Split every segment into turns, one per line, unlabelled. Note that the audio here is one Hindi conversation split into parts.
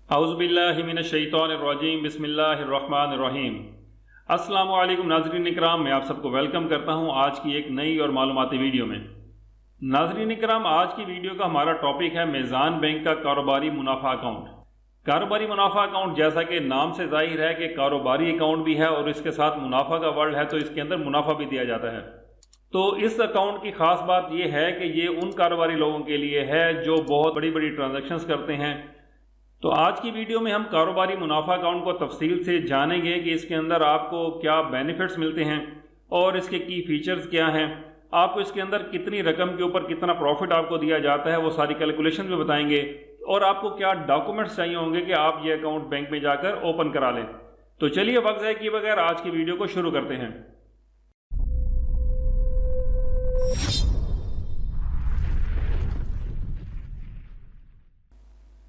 औज़ुबिल्लाहिमिनश्शैतानिर्रजीम बिस्मिल्लाहिर्रहमानिर्रहीम। अस्सलामु अलैकुम नाज़रीन इकराम, मैं आप सबको वेलकम करता हूं आज की एक नई और मालूमाती वीडियो में। नाज़रीन इकराम, आज की वीडियो का हमारा टॉपिक है मीज़ान बैंक का कारोबारी मुनाफा अकाउंट। कारोबारी मुनाफा अकाउंट, जैसा कि नाम से जाहिर है कि कारोबारी अकाउंट भी है और इसके साथ मुनाफा का वर्ड है, तो इसके अंदर मुनाफा भी दिया जाता है। तो इस अकाउंट की खास बात यह है कि ये उन कारोबारी लोगों के लिए है जो बहुत बड़ी बड़ी ट्रांजैक्शंस करते हैं। तो आज की वीडियो में हम कारोबारी मुनाफा अकाउंट को तफसील से जानेंगे कि इसके अंदर आपको क्या बेनिफिट्स मिलते हैं और इसके की फीचर्स क्या हैं, आपको इसके अंदर कितनी रकम के ऊपर कितना प्रॉफिट आपको दिया जाता है, वो सारी कैलकुलेशन भी बताएंगे, और आपको क्या डॉक्यूमेंट्स चाहिए होंगे कि आप ये अकाउंट बैंक में जाकर ओपन करा लें। तो चलिए वक्त ज़ाया किए बगैर आज की वीडियो को शुरू करते हैं।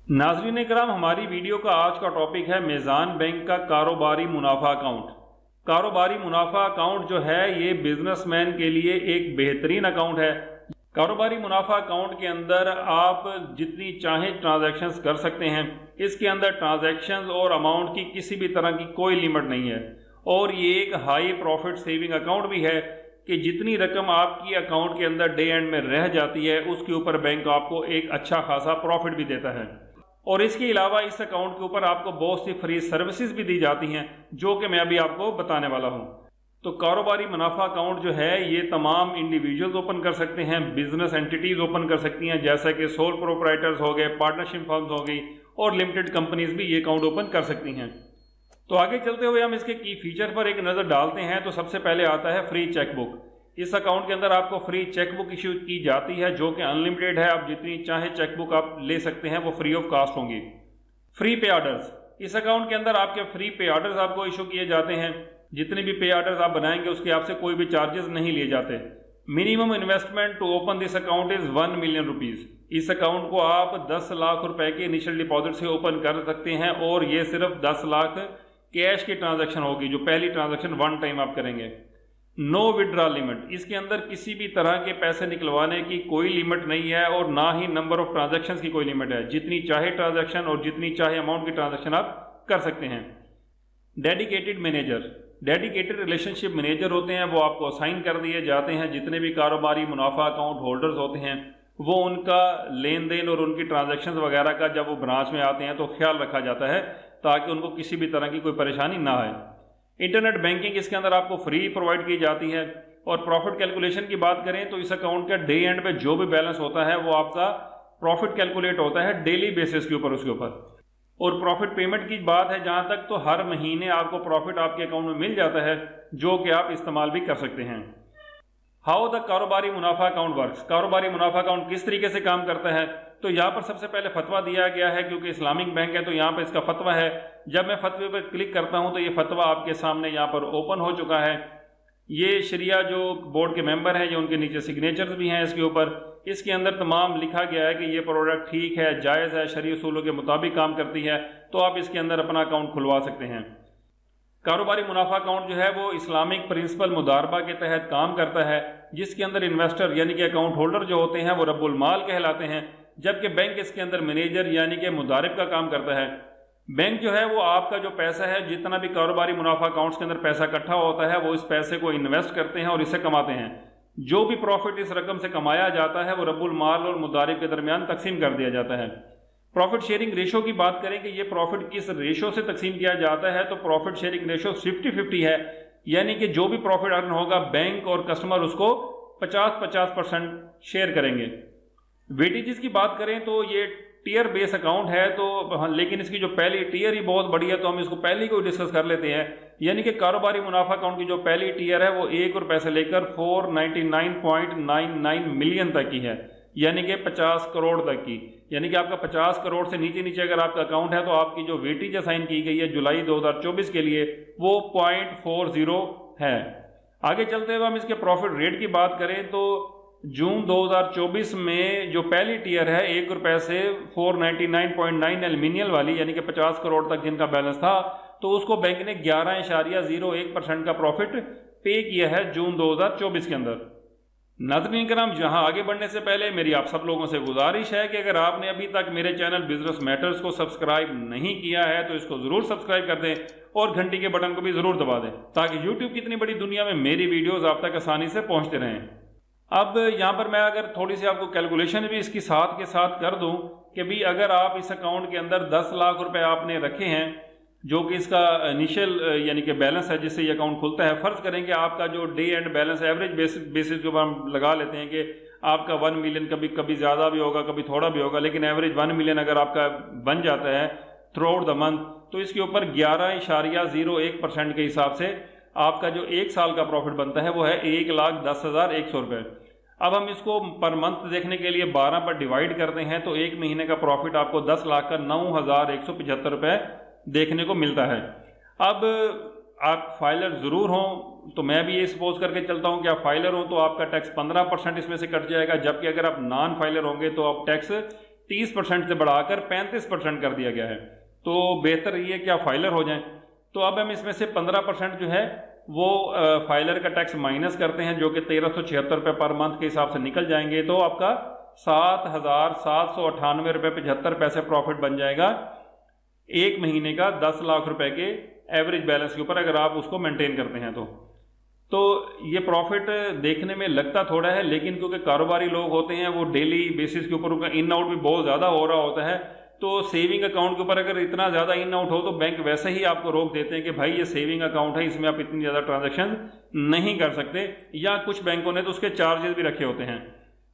नाज़रीन इकराम, हमारी वीडियो का आज का टॉपिक है मीज़ान बैंक का कारोबारी मुनाफा अकाउंट। कारोबारी मुनाफा अकाउंट जो है ये बिजनेसमैन के लिए एक बेहतरीन अकाउंट है। कारोबारी मुनाफा अकाउंट के अंदर आप जितनी चाहें ट्रांजैक्शंस कर सकते हैं। इसके अंदर ट्रांजैक्शंस और अमाउंट की किसी भी तरह की कोई लिमिट नहीं है, और ये एक हाई प्रॉफिट सेविंग अकाउंट भी है कि जितनी रकम आपकी अकाउंट के अंदर डे एंड में रह जाती है उसके ऊपर बैंक आपको एक अच्छा खासा प्रॉफिट भी देता है। और इसके अलावा इस अकाउंट के ऊपर आपको बहुत सी फ्री सर्विसेज भी दी जाती हैं, जो कि मैं अभी आपको बताने वाला हूं। तो कारोबारी मुनाफा अकाउंट जो है ये तमाम इंडिविजुअल्स ओपन कर सकते हैं, बिजनेस एंटिटीज ओपन कर सकती हैं, जैसा कि सोल प्रोप्राइटर्स हो गए, पार्टनरशिप फर्म्स हो गई, और लिमिटेड कंपनीज भी ये अकाउंट ओपन कर सकती हैं। तो आगे चलते हुए हम इसके की फीचर पर एक नज़र डालते हैं। तो सबसे पहले आता है फ्री चेकबुक। इस अकाउंट के अंदर आपको फ्री चेकबुक इशू की जाती है, जो कि अनलिमिटेड है। आप जितनी चाहे चेकबुक आप ले सकते हैं, वो फ्री ऑफ कास्ट होंगी। फ्री पे ऑर्डर्स, इस अकाउंट के अंदर आपके फ्री पे ऑर्डर्स आपको इशू किए जाते हैं। जितने भी पे ऑर्डर्स आप बनाएंगे उसके आपसे कोई भी चार्जेस नहीं लिए जाते। Minimum investment to open this account is 1 million rupees. इस अकाउंट को आप 10 लाख रुपए के इनिशियल डिपॉजिट से ओपन कर सकते हैं, और ये सिर्फ 10 लाख कैश की ट्रांजैक्शन होगी, जो पहली ट्रांजैक्शन वन टाइम आप करेंगे। नो विड्रॉल लिमिट, इसके अंदर किसी भी तरह के पैसे निकलवाने की कोई लिमिट नहीं है, और ना ही नंबर ऑफ ट्रांजैक्शंस की कोई लिमिट है। जितनी चाहे ट्रांजैक्शन और जितनी चाहे अमाउंट की ट्रांजैक्शन आप कर सकते हैं। Dedicated manager, dedicated relationship manager होते हैं, वो आपको असाइन कर दिए जाते हैं। जितने भी कारोबारी मुनाफा अकाउंट होल्डर्स होते हैं वो उनका लेन देन और उनकी ट्रांजैक्शंस वगैरह का जब वो ब्रांच में आते हैं तो ख्याल रखा जाता है, ताकि उनको किसी भी तरह की कोई परेशानी ना आए। इंटरनेट बैंकिंग इसके अंदर आपको फ्री प्रोवाइड की जाती है। और प्रॉफिट कैलकुलेशन की बात करें तो इस अकाउंट का डे एंड पे जो भी बैलेंस होता है वो आपका प्रॉफिट कैलकुलेट होता है डेली बेसिस के ऊपर, उसके ऊपर। और प्रॉफिट पेमेंट की बात है जहां तक, तो हर महीने आपको प्रॉफिट आपके अकाउंट में मिल जाता है, जो कि आप इस्तेमाल भी कर सकते हैं। हाउ द कारोबारी मुनाफा अकाउंट वर्क्स, कारोबारी मुनाफा अकाउंट किस तरीके से काम करता है। तो यहाँ पर सबसे पहले फतवा दिया गया है, क्योंकि इस्लामिक बैंक है तो यहाँ पर इसका फतवा है। जब मैं फतवे पर क्लिक करता हूँ तो ये फतवा आपके सामने यहाँ पर ओपन हो चुका है। ये शरिया जो बोर्ड के मेंबर हैं, ये उनके नीचे सिग्नेचर्स भी हैं इसके ऊपर। इसके अंदर तमाम लिखा गया है कि ये प्रोडक्ट ठीक है, जायज़ है, शरई उसूलों के मुताबिक काम करती है, तो आप इसके अंदर अपना अकाउंट खुलवा सकते हैं। कारोबारी मुनाफा अकाउंट जो है वो इस्लामिक प्रिंसिपल मुदारबा के तहत काम करता है, जिसके अंदर इन्वेस्टर यानी कि अकाउंट होल्डर जो होते हैं वो रब्बुल माल कहलाते हैं, जबकि बैंक इसके अंदर मैनेजर यानी कि मुदारिब का काम करता है। बैंक जो है वो आपका जो पैसा है, जितना भी कारोबारी मुनाफा अकाउंट्स के अंदर पैसा इकट्ठा होता है, वो इस पैसे को इन्वेस्ट करते हैं और इसे कमाते हैं। जो भी प्रॉफिट इस रकम से कमाया जाता है वो रब्बुल माल और मुदारिब के दरमियान तकसीम कर दिया जाता है। प्रॉफिट शेयरिंग रेशो की बात करें कि ये प्रॉफिट किस रेशो से तकसीम किया जाता है, तो प्रॉफिट शेयरिंग रेशो 50-50 है, यानी कि जो भी प्रॉफिट अर्न होगा बैंक और कस्टमर उसको 50-50% शेयर करेंगे। वेटेजेस की बात करें तो ये टीयर बेस अकाउंट है, तो लेकिन इसकी जो पहली टीयर ही बहुत बड़ी है, तो हम इसको पहले ही को डिस्कस कर लेते हैं। यानी कि कारोबारी मुनाफा अकाउंट की जो पहली टीयर है वो 1 रुपये से लेकर 499.99 मिलियन तक की है, यानी कि 50 करोड़ तक की। यानी कि आपका 50 करोड़ से नीचे नीचे अगर आपका अकाउंट है तो आपकी जो वेटेज असाइन की गई है जुलाई 2024 के लिए वो 0.40 है। आगे चलते हुए हम इसके प्रॉफिट रेट की बात करें तो जून 2024 में जो पहली टीयर है 1 रुपये से 499.9 मिलियन वाली, यानी कि 50 करोड़ तक जिनका बैलेंस था, तो उसको बैंक ने 11.01% का प्रॉफिट पे किया है जून 2024 के अंदर। नाज़रीन किराम, जहां आगे बढ़ने से पहले मेरी आप सब लोगों से गुजारिश है कि अगर आपने अभी तक मेरे चैनल बिजनेस मैटर्स को सब्सक्राइब नहीं किया है तो इसको ज़रूर सब्सक्राइब कर दें और घंटी के बटन को भी ज़रूर दबा दें ताकि यूट्यूब की इतनी बड़ी दुनिया में मेरी वीडियोज़ आप तक आसानी से पहुँचते रहें। अब यहाँ पर मैं अगर थोड़ी सी आपको कैलकुलेशन भी इसकी साथ के साथ कर दूँ कि भाई अगर आप इस अकाउंट के अंदर 10 लाख रुपए आपने रखे हैं, जो कि इसका इनिशियल यानी कि बैलेंस है जिससे ये अकाउंट खुलता है। फ़र्ज़ करें कि आपका जो day and balance average basis के ऊपर हम लगा लेते हैं कि आपका 1 मिलियन, कभी ज़्यादा भी होगा, कभी थोड़ा भी होगा, लेकिन एवरेज 1 मिलियन अगर आपका बन जाता है थ्रू आउट द मंथ, तो इसके ऊपर 11.01% के हिसाब से आपका जो 1 साल का प्रॉफिट बनता है वो है 1,10,100 रुपये। अब हम इसको पर मंथ देखने के लिए 12 पर डिवाइड करते हैं तो एक महीने का प्रॉफिट आपको 10 लाख का 9,175 रुपये देखने को मिलता है। अब आप फाइलर ज़रूर हों तो मैं भी ये सपोज करके चलता हूँ कि आप फाइलर हों तो आपका टैक्स 15% इसमें से कट जाएगा, जबकि अगर आप नॉन फाइलर होंगे तो आप टैक्स 30% से बढ़ाकर 35% कर दिया गया है। तो बेहतर ये कि आप फाइलर हो जाएं। तो अब हम इसमें से 15% जो है वो फाइलर का टैक्स माइनस करते हैं, जो कि 1376 रुपये पर मंथ के हिसाब से निकल जाएंगे। तो आपका 7,798 रुपये 75 पैसे प्रॉफिट बन जाएगा एक महीने का 10 लाख रुपए के एवरेज बैलेंस के ऊपर, अगर आप उसको मेंटेन करते हैं तो ये प्रॉफिट देखने में लगता थोड़ा है, लेकिन क्योंकि कारोबारी लोग होते हैं वो डेली बेसिस के ऊपर उनका इन आउट भी बहुत ज़्यादा हो रहा होता है। तो सेविंग अकाउंट के ऊपर अगर इतना ज़्यादा इन आउट हो तो बैंक वैसे ही आपको रोक देते हैं कि भाई ये सेविंग अकाउंट है, इसमें आप इतनी ज़्यादा ट्रांजेक्शन नहीं कर सकते, या कुछ बैंकों ने तो उसके चार्जेस भी रखे होते हैं।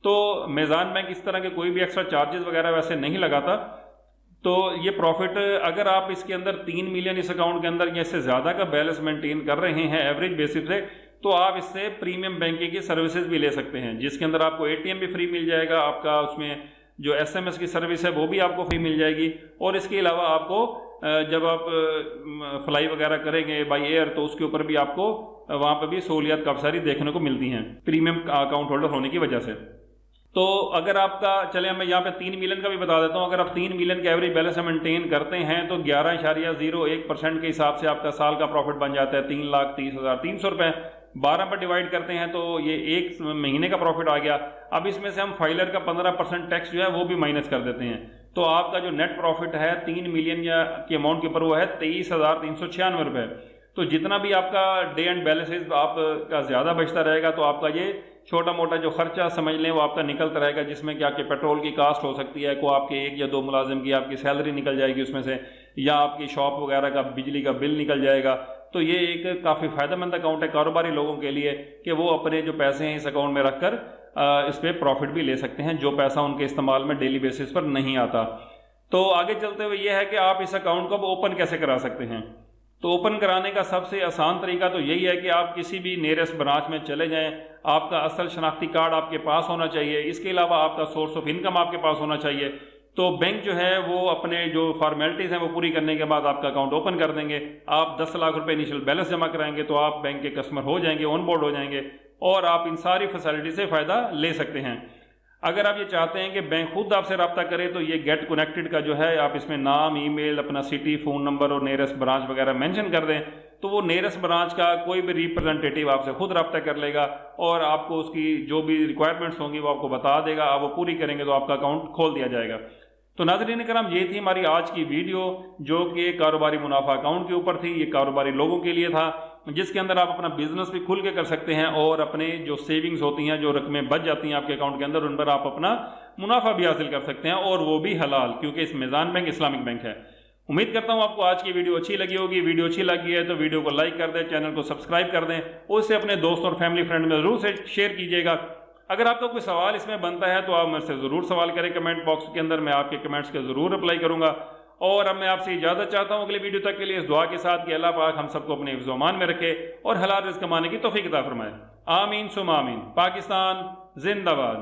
तो मेज़ान बैंक इस तरह के कोई भी एक्स्ट्रा चार्जेस वगैरह वैसे नहीं लगाता। तो ये प्रॉफिट अगर आप इसके अंदर 3 मिलियन इस अकाउंट के अंदर या इससे ज़्यादा का बैलेंस मेंटेन कर रहे हैं एवरेज बेसिस से, तो आप इससे प्रीमियम बैंकिंग की सर्विसेज भी ले सकते हैं, जिसके अंदर आपको ATM भी फ्री मिल जाएगा, आपका उसमें जो SMS की सर्विस है वो भी आपको फ्री मिल जाएगी। और इसके अलावा आपको जब आप फ्लाई वगैरह करेंगे बाई एयर तो उसके ऊपर भी आपको वहाँ पर भी सहूलियत काफ़ी सारी देखने को मिलती हैं प्रीमियम अकाउंट होल्डर होने की वजह से। तो अगर आपका, चले मैं यहाँ पे 3 मिलियन का भी बता देता हूँ, अगर आप 3 मिलियन का एवरेज बैलेंस मेंटेन करते हैं तो 11.01% के हिसाब से आपका साल का प्रॉफिट बन जाता है 3,30,300 रुपये। 12 पर डिवाइड करते हैं तो ये एक महीने का प्रॉफिट आ गया। अब इसमें से हम फाइलर का 15% टैक्स जो है वो भी माइनस कर देते हैं, तो आपका जो नेट प्रॉफिट है 3 मिलियन या के अमाउंट के ऊपर वो है 23,396 रुपये। तो जितना भी आपका डे एंड बैलेंसेज आपका ज़्यादा बचता रहेगा तो आपका ये छोटा मोटा जो खर्चा समझ लें वो आपका निकलता रहेगा, जिसमें कि आपके पेट्रोल की कास्ट हो सकती है, को आपके 1 या 2 मुलाजिम की आपकी सैलरी निकल जाएगी उसमें से, या आपकी शॉप वगैरह का बिजली का बिल निकल जाएगा। तो ये एक काफ़ी फ़ायदेमंद अकाउंट है कारोबारी लोगों के लिए कि वो अपने जो पैसे हैं इस अकाउंट में रख कर इस पर प्रॉफिट भी ले सकते हैं, जो पैसा उनके इस्तेमाल में डेली बेसिस पर नहीं आता। तो आगे चलते हुए ये है कि आप इस अकाउंट को ओपन कैसे करा सकते हैं। तो ओपन कराने का सबसे आसान तरीका तो यही है कि आप किसी भी नियरेस्ट ब्रांच में चले जाएं, आपका असल शनाख्ती कार्ड आपके पास होना चाहिए, इसके अलावा आपका सोर्स ऑफ इनकम आपके पास होना चाहिए। तो बैंक जो है वो अपने जो फॉर्मेलिटीज़ हैं वो पूरी करने के बाद आपका अकाउंट ओपन कर देंगे। आप 10 लाख रुपए इनिशियल बैलेंस जमा कराएंगे तो आप बैंक के कस्टमर हो जाएंगे, ऑन बोर्ड हो जाएंगे और आप इन सारी फैसिलिटी से फ़ायदा ले सकते हैं। अगर आप ये चाहते हैं कि बैंक खुद आपसे रब्ता करे तो ये गेट कनेक्टेड का जो है आप इसमें नाम, ईमेल, अपना सिटी, फ़ोन नंबर और नियरेस्ट ब्रांच वगैरह मेंशन कर दें, तो वो नियरेस्ट ब्रांच का कोई भी रिप्रेजेंटेटिव आपसे खुद रब्ता कर लेगा और आपको उसकी जो भी रिक्वायरमेंट्स होंगी वो आपको बता देगा। आप वो पूरी करेंगे तो आपका अकाउंट खोल दिया जाएगा। तो नाज़रीन किराम, ये थी हमारी आज की वीडियो जो कि कारोबारी मुनाफा अकाउंट के ऊपर थी। ये कारोबारी लोगों के लिए था जिसके अंदर आप अपना बिजनेस भी खुल के कर सकते हैं और अपने जो सेविंग्स होती हैं, जो रकमें बच जाती हैं आपके अकाउंट के अंदर, उन पर आप अपना मुनाफा भी हासिल कर सकते हैं और वो भी हलाल, क्योंकि इस मेज़ान बैंक इस्लामिक बैंक है। उम्मीद करता हूँ आपको आज की वीडियो अच्छी लगी होगी। वीडियो अच्छी लगी है तो वीडियो को लाइक कर दें, चैनल को सब्सक्राइब कर दें, उससे अपने दोस्तों और फैमिली फ्रेंड में ज़रूर से शेयर कीजिएगा। अगर आपका कोई सवाल इसमें बनता है तो आप मुझसे ज़रूर सवाल करें कमेंट बॉक्स के अंदर, मैं आपके कमेंट्स के ज़रूर रिप्लाई करूँगा। और अब मैं आपसे इजाज़त चाहता हूँ अगले वीडियो तक के लिए इस दुआ के साथ कि अल्लाह पाक हम सबको अपने हिफ्ज़ व अमान में रखे और हलाल रिज़्क़ कमाने की तौफ़ीक़ अता फरमाए। आमीन सुम आमीन। पाकिस्तान जिंदाबाद।